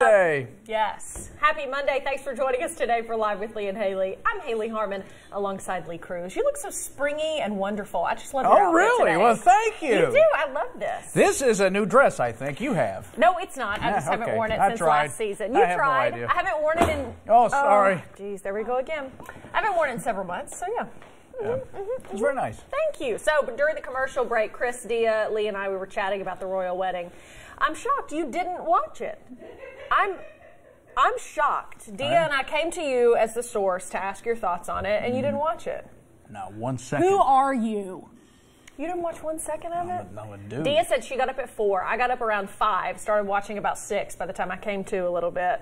Monday. Yes. Happy Monday. Thanks for joining us today for Live with Lee and Hayley. I'm Hayley Harmon alongside Lee Cruz. You look so springy and wonderful. I just love your outfit really? today. Well, thank you. You do. I love this. This is a new dress, I think. You have. No, it's not. I just haven't worn it since last season. You tried. No idea. I haven't worn it in... Oh, sorry. Geez, there we go again. I haven't worn it in several months, so yeah. It's very nice. Thank you. So during the commercial break, Chris, Dia, Lee, and I, we were chatting about the royal wedding. I'm shocked you didn't watch it. I'm shocked. Dia and I came to you as the source to ask your thoughts on it, and you didn't watch it. Not 1 second. Who are you? You didn't watch 1 second of it? No, I do. Dia said she got up at 4. I got up around 5, started watching about 6 by the time I came to a little bit.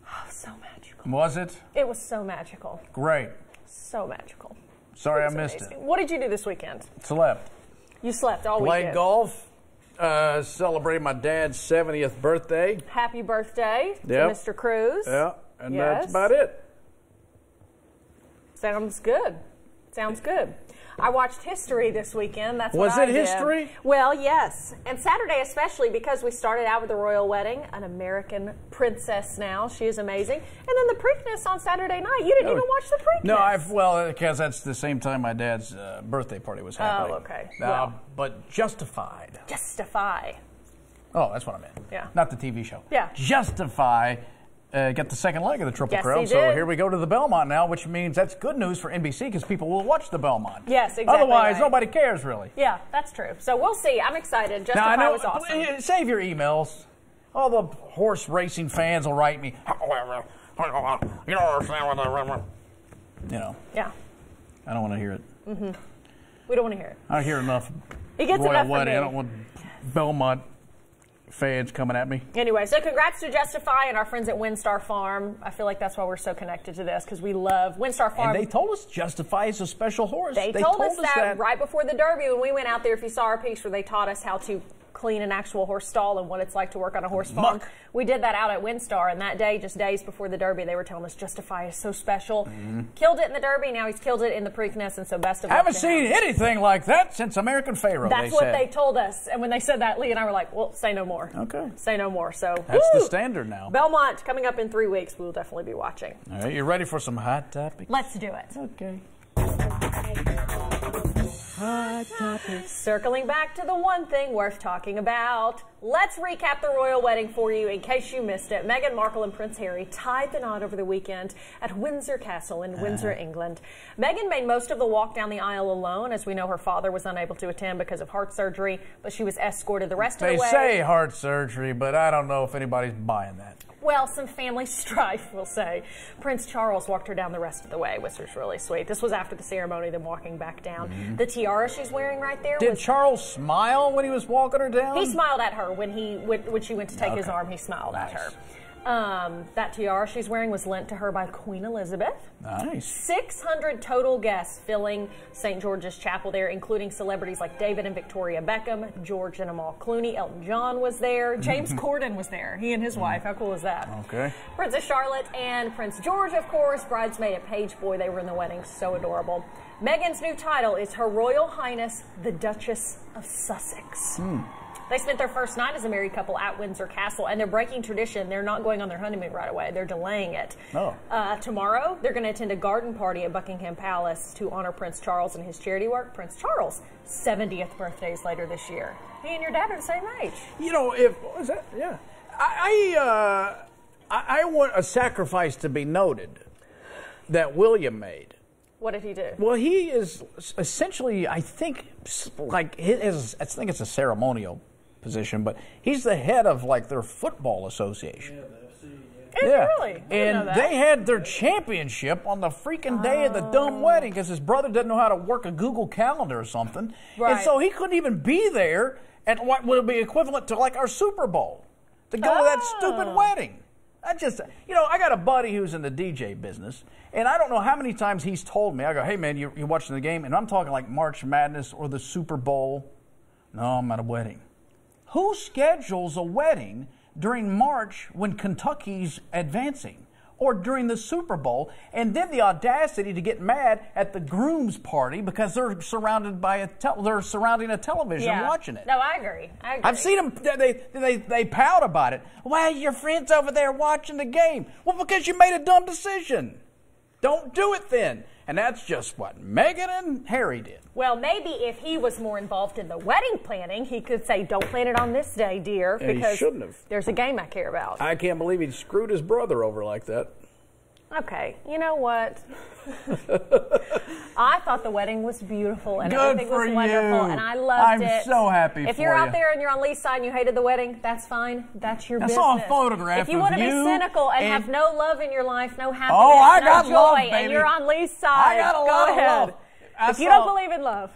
Oh, so magical. Was it? It was so magical. Great. So magical. Sorry I missed it. What did you do this weekend? Slept. You slept all weekend. Played golf. Celebrated my dad's 70th birthday. Happy birthday to Yep. Mr. Cruz. Yeah, and Yes. that's about it. Sounds good. Sounds good. I watched History this weekend. That's Was what I it did. History? Well, yes. And Saturday especially because we started out with the royal wedding, an American princess now. She is amazing. And then the Preakness on Saturday night. You didn't even watch the Preakness. No, well, because that's the same time my dad's birthday party was happening. Oh, okay. Well. But Justified. Justify. Oh, that's what I meant. Yeah. Not the TV show. Yeah. Justify. Got the second leg of the Triple Yes, Crown, he so did. here we go to the Belmont now, which means that's good news for NBC because people will watch the Belmont. Yes, exactly. Otherwise, right. nobody cares really. Yeah, that's true. So we'll see. I'm excited. Now I Justify know. was awesome. Save your emails. All the horse racing fans will write me. You know. Yeah. I don't want to hear it. We don't want to hear it. I hear enough. He gets royal enough from wedding. me. I don't want Belmont fans coming at me. Anyway, so congrats to Justify and our friends at WinStar Farm. I feel like that's why we're so connected to this, because we love WinStar Farm. And they told us Justify is a special horse. They told us that right before the Derby when we went out there. If you saw our piece where they taught us how to clean an actual horse stall and what it's like to work on a horse farm. Muck. We did that out at WinStar, and that day, just days before the Derby, they were telling us Justify is so special. Killed it in the Derby, now he's killed it in the Preakness, and so best of luck. Haven't seen anything like that since American Pharaoh. That's what they told us, and when they said that, Lee and I were like, well, say no more. Okay. Say no more. So That's woo! the standard now. Belmont coming up in 3 weeks. We'll definitely be watching. All right, you ready for some hot topics? Let's do it. Okay. Hot topics. Circling back to the one thing worth talking about. Let's recap the royal wedding for you in case you missed it. Meghan Markle and Prince Harry tied the knot over the weekend at Windsor Castle in Windsor, England. Meghan made most of the walk down the aisle alone. As we know, her father was unable to attend because of heart surgery, but she was escorted the rest of the way. They say heart surgery, but I don't know if anybody's buying that. Well, some family strife, we'll say. Prince Charles walked her down the rest of the way, which was really sweet. This was after the ceremony, them walking back down. The tiara she's wearing right there. Did Charles smile when he was walking her down? He smiled at her when she went to take his arm. He smiled at her. That tiara she's wearing was lent to her by Queen Elizabeth. Nice. 600 total guests filling St. George's Chapel there, including celebrities like David and Victoria Beckham, George and Amal Clooney, Elton John was there, James Corden was there, he and his wife. How cool is that? Okay. Princess Charlotte and Prince George, of course, bridesmaid and page boy, they were in the wedding, so adorable. Meghan's new title is Her Royal Highness, the Duchess of Sussex. They spent their first night as a married couple at Windsor Castle, and they're breaking tradition. They're not going on their honeymoon right away. They're delaying it. Oh. Tomorrow, they're going to attend a garden party at Buckingham Palace to honor Prince Charles and his charity work. Prince Charles' 70th birthday is later this year. He and your dad are the same age. You know, what was that? Yeah. I want a sacrifice to be noted that William made. What did he do? Well, he is essentially, I think, like I think it's a ceremonial position, but he's the head of like their football association. Is he really? I didn't know And that. they had their championship on the freaking day of the dumb wedding because his brother didn't know how to work a Google Calendar or something. Right. And so he couldn't even be there at what would be equivalent to like our Super Bowl to go to that stupid wedding. I got a buddy who's in the DJ business, and I don't know how many times he's told me, I go, hey man, you're watching the game? And I'm talking like March Madness or the Super Bowl. No, I'm at a wedding. Who schedules a wedding during March when Kentucky's advancing? or during the Super Bowl, and then the audacity to get mad at the groom's party because they're surrounded by they're surrounding a television watching it. No, I agree. I've seen them. They pout about it. Why are your friends over there watching the game? Well, because you made a dumb decision. Don't do it then. And that's just what Meghan and Harry did. Well, maybe if he was more involved in the wedding planning, he could say, don't plan it on this day, dear, because he shouldn't have. There's a game I care about. I can't believe he screwed his brother over like that. Okay, you know what? I thought the wedding was beautiful and Good everything for was wonderful, you. and I loved it. I'm so happy for you. If you're out there and you're on Lee's side and you hated the wedding, that's fine. That's your business. I saw a photograph if you want to be cynical and have no love in your life, no happiness, I got no joy, love, baby. and you're on Lee's side, I got a lot go of ahead. love. If you don't believe in love.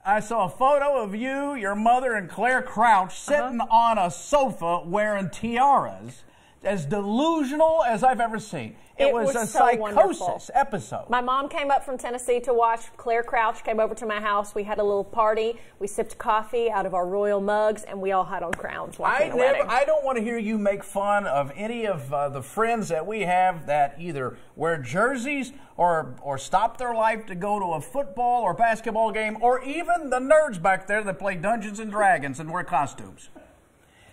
I saw a photo of you, your mother, and Claire Crouch sitting on a sofa wearing tiaras, as delusional as I've ever seen. It was a so psychosis wonderful. episode. My mom came up from Tennessee to watch. Claire Crouch came over to my house. We had a little party. We sipped coffee out of our royal mugs, and we all had on crowns watching the wedding. I don't want to hear you make fun of any of the friends that we have that either wear jerseys or stop their life to go to a football or basketball game, or even the nerds back there that play Dungeons and Dragons and wear costumes.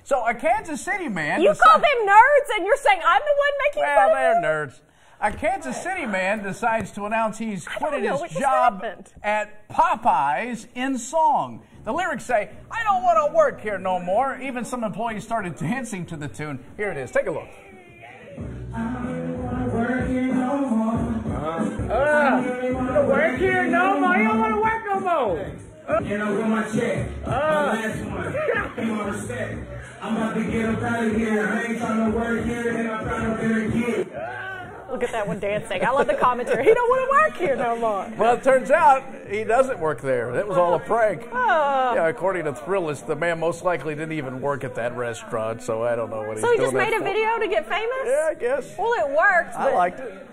So a Kansas City man... You call them nerds and you're saying I'm the one making fun of them? Well, they're nerds. A Kansas City man decides to announce he's quitting his job at Popeyes in song. The lyrics say, I don't want to work here no more. Even some employees started dancing to the tune. Here it is. Take a look. I don't want to work here no more. You don't work here no more. You don't want to work no more. You know, with my check. My last one. You want respect. I'm about to get up out of here. I ain't trying to work here, and I'm trying to get a Look at that one dancing. I love the commentary. He don't want to work here no more. Well, it turns out he doesn't work there. That was all a prank. Yeah, according to Thrillist, the man most likely didn't even work at that restaurant, so I don't know what he's doing. So he just made a video to get famous? Yeah, I guess. Well, it worked. I liked it.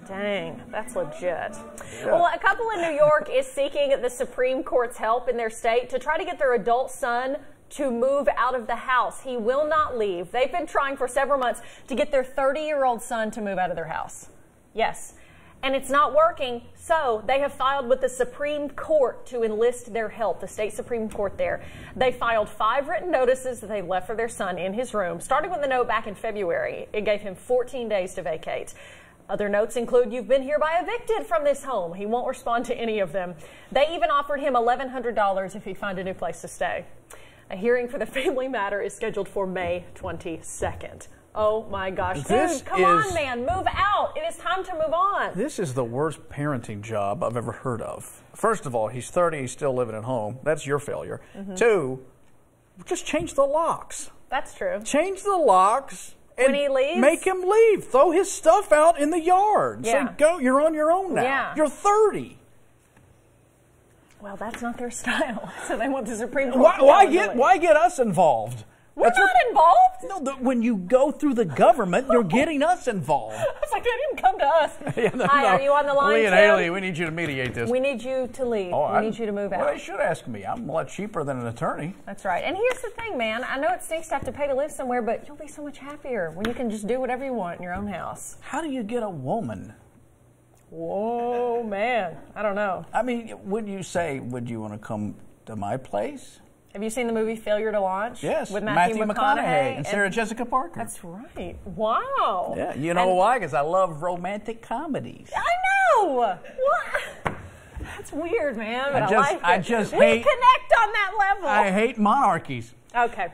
Dang, that's legit. Yeah. Well, a couple in New York is seeking the Supreme Court's help in their state to try to get their adult son to move out of the house. He will not leave. They've been trying for several months to get their 30-year-old son to move out of their house. Yes. And it's not working, so they have filed with the Supreme Court to enlist their help, the state Supreme Court there. They filed 5 written notices that they left for their son in his room, starting with the note back in February. It gave him 14 days to vacate. Other notes include, you've been hereby evicted from this home. He won't respond to any of them. They even offered him $1,100 if he'd find a new place to stay. A hearing for the family matter is scheduled for May 22nd. Oh my gosh. Dude, come on, man. Move out. It is time to move on. This is the worst parenting job I've ever heard of. First of all, he's 30, he's still living at home. That's your failure. 2, just change the locks. That's true. Change the locks. When he leaves? Make him leave. Throw his stuff out in the yard. Yeah. Say, go, you're on your own now. Yeah. You're 30. Well, that's not their style. So they want the Supreme Court. Why get us involved? We're not involved. No, when you go through the government, you're getting us involved. I was like, they didn't come to us. Yeah, Hi, are you on the line, Lee and Tim? Haley, we need you to mediate this. We need you to leave. We need you to move out. Well, they should ask me. I'm a lot cheaper than an attorney. That's right. And here's the thing, man. I know it stinks to have to pay to live somewhere, but you'll be so much happier when you can just do whatever you want in your own house. How do you get a woman? Whoa, man. I don't know. I mean, would you want to come to my place? Have you seen the movie Failure to Launch? Yes. With Matthew McConaughey and Sarah Jessica Parker. That's right. Wow. Yeah, you know why? Because I love romantic comedies. I know. What? That's weird, man. But I just hate. We connect on that level. I hate monarchies. Okay.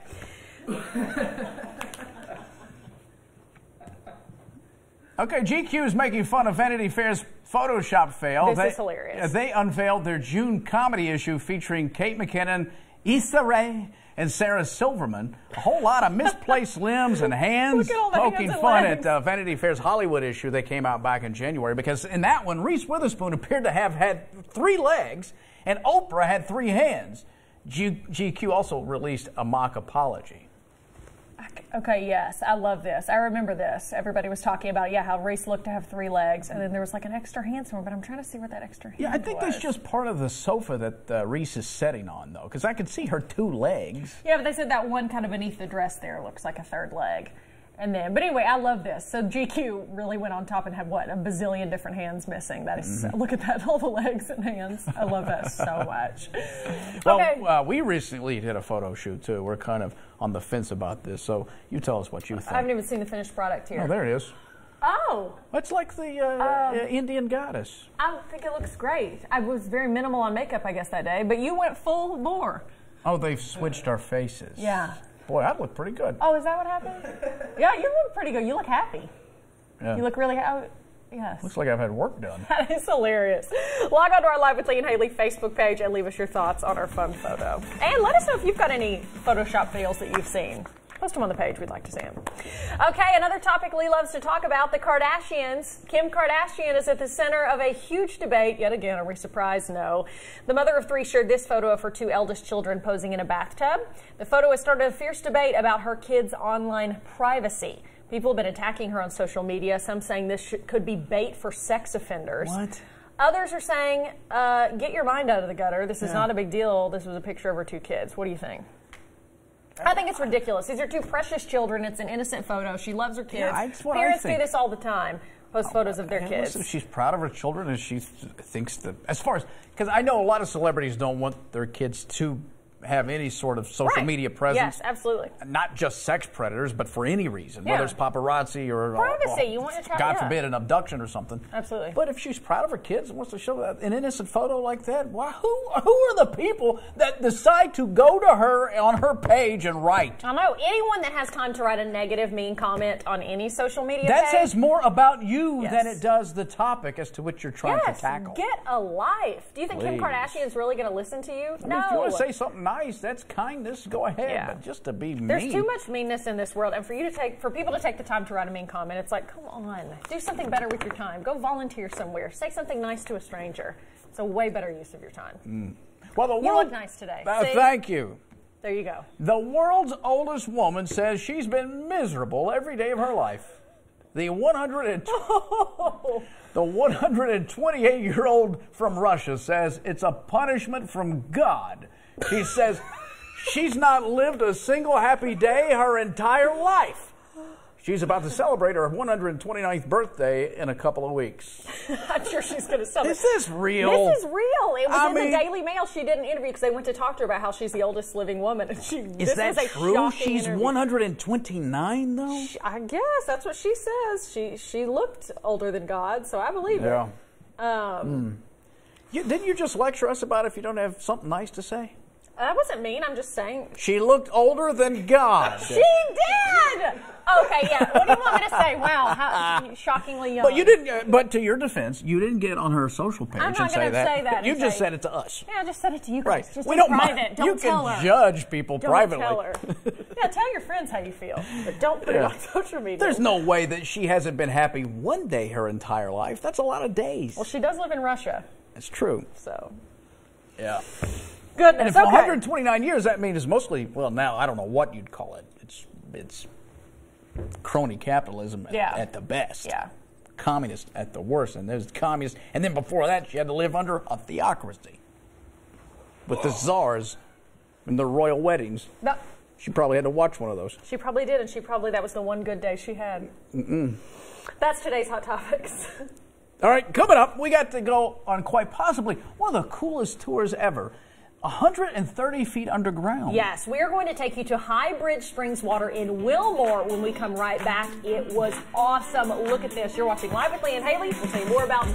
Okay, GQ is making fun of Vanity Fair's Photoshop fail. This is hilarious. They unveiled their June comedy issue featuring Kate McKinnon, Issa Rae, and Sarah Silverman. A whole lot of misplaced limbs and hands. Poking fun at Vanity Fair's Hollywood issue that came out back in January, because in that one, Reese Witherspoon appeared to have had 3 legs and Oprah had 3 hands. GQ also released a mock apology. Okay, yes, I love this. I remember this. Everybody was talking about, how Reese looked to have 3 legs, and then there was like an extra hand somewhere, but I'm trying to see where that extra hand was. Yeah, I think that's just part of the sofa that Reese is sitting on, though, because I could see her 2 legs. Yeah, but they said that one kind of beneath the dress there looks like a 3rd leg. And then, but anyway, I love this. So GQ really went on top and had what, a bazillion different hands missing. That is, look at that, all the legs and hands. I love that so much. Well, Okay. we recently did a photo shoot too. We're kind of on the fence about this, so you tell us what you think. I haven't even seen the finished product here. Oh, there it is. Oh. It's like the Indian goddess. I think it looks great. I was very minimal on makeup, I guess, that day, but you went full bore. Oh, they've switched our faces. Yeah. Boy, I look pretty good. Oh, is that what happened? Yeah, you look pretty good. You look happy. Yeah. You look really happy. Yes. Looks like I've had work done. That is hilarious. Log on to our Live with Lee and Hayley Facebook page and leave us your thoughts on our fun photo. And let us know if you've got any Photoshop fails that you've seen. Post them on the page. We'd like to see them. Okay, another topic Lee loves to talk about, the Kardashians. Kim Kardashian is at the center of a huge debate. Yet again, are we surprised? No. The mother of three shared this photo of her two eldest children posing in a bathtub. The photo has started a fierce debate about her kids' online privacy. People have been attacking her on social media, some saying this could be bait for sex offenders. What? Others are saying, get your mind out of the gutter. This is not a big deal. This was a picture of her two kids. What do you think? I think it's ridiculous. These are two precious children. It's an innocent photo. She loves her kids. Yeah, that's what I Parents think. do this all the time. Post photos of their And kids. listen, she's proud of her children, and she thinks that, as far as, because I know a lot of celebrities don't want their kids to have any sort of social media presence. Yes, absolutely. Not just sex predators, but for any reason, Yeah. whether it's paparazzi or Privacy. You want your child, God yeah. forbid, an abduction or something. Absolutely. But if she's proud of her kids and wants to show an innocent photo like that, why? Who are the people that decide to go to her on her page and write? I know anyone that has time to write a negative, mean comment on any social media That page. says more about you Yes. than it does the topic as to which you're trying to tackle. Get a life. Do you think Kim Please. Kardashian's really going to listen to you? I mean, No. if you want to say something nice, that's kindness. Go ahead, Yeah. but just to be mean. There's too much meanness in this world, and for people to take the time to write a mean comment, it's like, come on, do something better with your time. Go volunteer somewhere. Say something nice to a stranger. It's a way better use of your time. Well, the You world, look nice today. See? Thank you. There you go. The world's oldest woman says she's been miserable every day of her life. The 128-year-old from Russia says it's a punishment from God. She says she's not lived a single happy day her entire life. She's about to celebrate her 129th birthday in a couple of weeks. I'm sure she's going to celebrate. Is this real? This is real. It was I in mean- the Daily Mail. She did an interview because they went to talk to her about how she's the oldest living woman. And Is that true? Shocking She's interview. 129, though? I guess that's what she says. She looked older than God, so I believe Yeah. it. Didn't you just lecture us about if you don't have something nice to say? That wasn't mean. I'm just saying. She looked older than God. She did. Okay, yeah. What do you want me to say? Wow, how shockingly young. But you didn't. But to your defense, you didn't get on her social page I'm not and say gonna that. say that You and just say- said it to us. Yeah, I just said it to you guys. Right. Just We in don't private. mind. Don't You tell can her. judge people Don't privately. tell her. Yeah, tell your friends how you feel, but don't put it Yeah. on social media. There's no way that she hasn't been happy one day her entire life. That's a lot of days. Well, she does live in Russia, It's true. so Yeah. goodness. And if Okay. 129 years, that means it's mostly, well, now I don't know what you'd call it. It's crony capitalism at the best. Yeah. Communist at the worst. And there's communist. And then before that, she had to live under a theocracy with the czars and the royal weddings. No, She probably had to watch one of those. she probably did, and that was the one good day she had. That's today's Hot Topics. All right, coming up, we got to go on quite possibly one of the coolest tours ever. 130 feet underground. Yes, we are going to take you to High Bridge Springs Water in Wilmore when we come right back. It was awesome. Look at this. You're watching Live with Lee and Hayley. We'll tell you more about